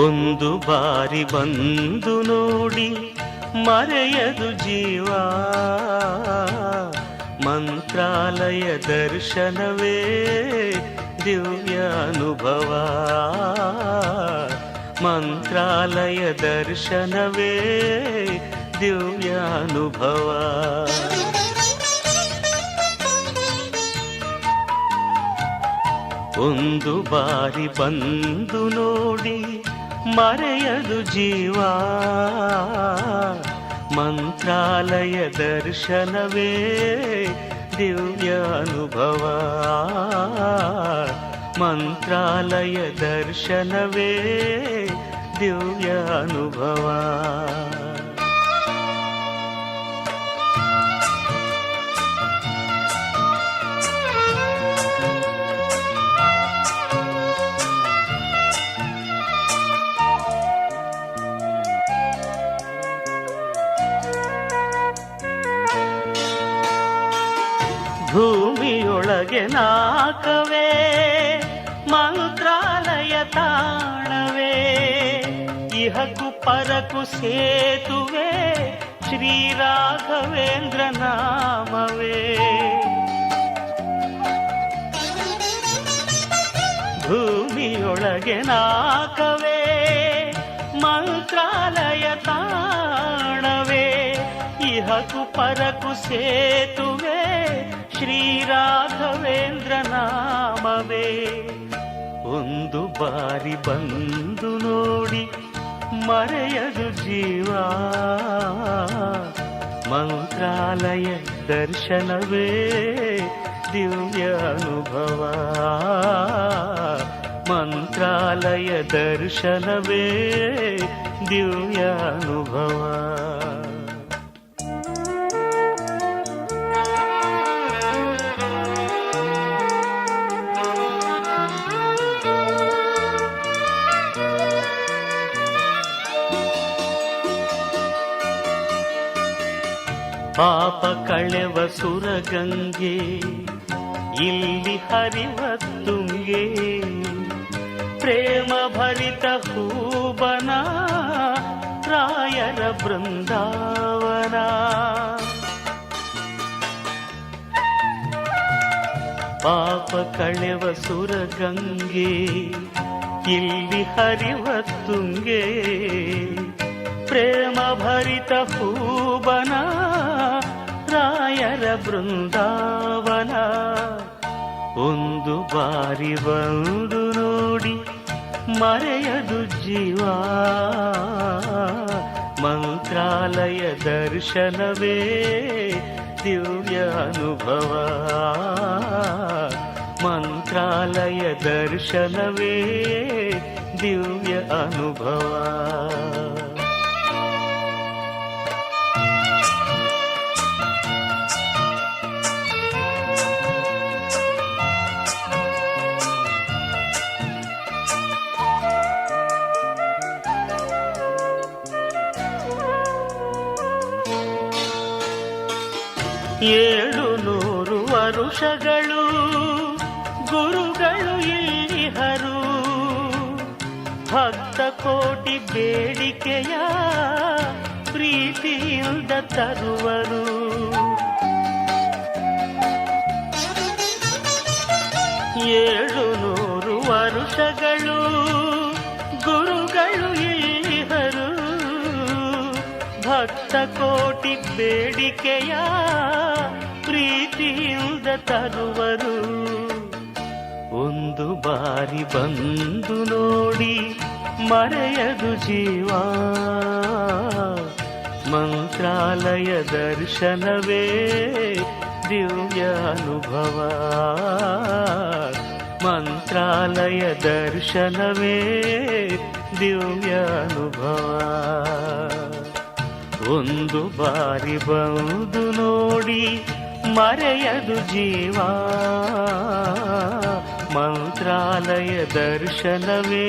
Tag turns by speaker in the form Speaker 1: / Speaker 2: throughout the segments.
Speaker 1: ಒಂದು ಬಾರಿ ಬಂದು ನೋಡಿ ಮರೆಯದು ಜೀವ, ಮಂತ್ರಾಲಯ ದರ್ಶನವೇ ದಿವ್ಯ ಅನುಭವ, ಮಂತ್ರಾಲಯ ದರ್ಶನವೇ ದಿವ್ಯ ಅನುಭವ. ಒಂದು ಬಾರಿ ಬಂದು ನೋಡಿ ಮರೆಯದು ಜೀವ, ಮಂತ್ರಾಲಯ ದರ್ಶನವೇ ದಿವ್ಯ ಅನುಭವ, ಮಂತ್ರಾಲಯ ದರ್ಶನವೇ ದಿವ್ಯ ಅನುಭವ. ಭೂಮಿಯೊಳಗೆ ನಾಕವೇ ಮಂತ್ರಾಲಯ ತಾಣವೇ, ಇಹಕು ಪರಕು ಸೇತುವೆ ಶ್ರೀ ರಾಘವೇಂದ್ರ ನಾಮವೇ. ಭೂಮಿಯೊಳಗೆ ನಾಕವೇ ಮಂತ್ರಾಲಯ ತಾಣವೇ, ಇಹಕು ಪರಕು ಸೇತುವೆ ಶ್ರೀ ರಾಘವೇಂದ್ರ ನಾಮವೇ. ಒಂದು ಬಾರಿ ಬಂದು ನೋಡಿ ಮರೆಯದು ಜೀವ, ಮಂತ್ರಾಲಯ ದರ್ಶನವೇ ದಿವ್ಯ ಅನುಭವ, ಮಂತ್ರಾಲಯ ದರ್ಶನವೇ ದಿವ್ಯ ಅನುಭವ. ಪಾಪ ಕಳೆವ ಸುರಗಂಗೆ ಇಲ್ಲಿ ಹರಿವ ತುಂಗೆ, ಪ್ರೇಮ ಭರಿತ ಹೂಬನ ರಾಯರ ಬೃಂದಾವನ. ಪಾಪ ಕಳೆವ ಸುರಗಂಗೆ ಇಲ್ಲಿ ಹರಿವ ತುಂಗೆ, ಪ್ರೇಮ ಭರಿತ ಹೂಬನ ರಾಯರ ಬೃಂದಾವನ. ಒಂದು ಬಾರಿ ಬಂದು ನೋಡಿ ಮರೆಯದು ಜೀವ, ಮಂತ್ರಾಲಯ ದರ್ಶನವೇ ದಿವ್ಯ ಅನುಭವ, ಮಂತ್ರಾಲಯ ದರ್ಶನವೇ ದಿವ್ಯ ಅನುಭವ. ಏಳುನೂರು ವರುಷಗಳು ಗುರುಗಳು ಇಲ್ಲಿಹರು, ಭಕ್ತ ಕೋಟಿ ಬೇಡಿಕೆಯ ಪ್ರೀತಿಯಿಂದ ತರುವರು. ಏಳುನೂರು ವರುಷಗಳು ಗುರುಗಳು ಇಲ್ಲಿಹರು, ಭಕ್ತ ಕೋಟಿ ಬೇಡಿಕೆಯ ಪ್ರೀತಿಯಿಂದ ತರುವರು. ಒಂದು ಬಾರಿ ಬಂದು ನೋಡಿ ಮರೆಯದು ಜೀವ, ಮಂತ್ರಾಲಯ ದರ್ಶನವೇ ದಿವ್ಯ ಅನುಭವ, ಮಂತ್ರಾಲಯ ದರ್ಶನವೇ ದಿವ್ಯ ಅನುಭವ. ಒಂದು ಬಾರಿ ಬಂದು ನೋಡಿ ಮರೆಯದು ಜೀವ, ಮಂತ್ರಾಲಯ ದರ್ಶನವೇ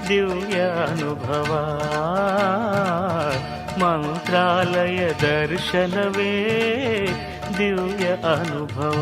Speaker 1: ದಿವ್ಯ ಅನುಭವ, ಮಂತ್ರಾಲಯ ದರ್ಶನವೇ ದಿವ್ಯ ಅನುಭವ.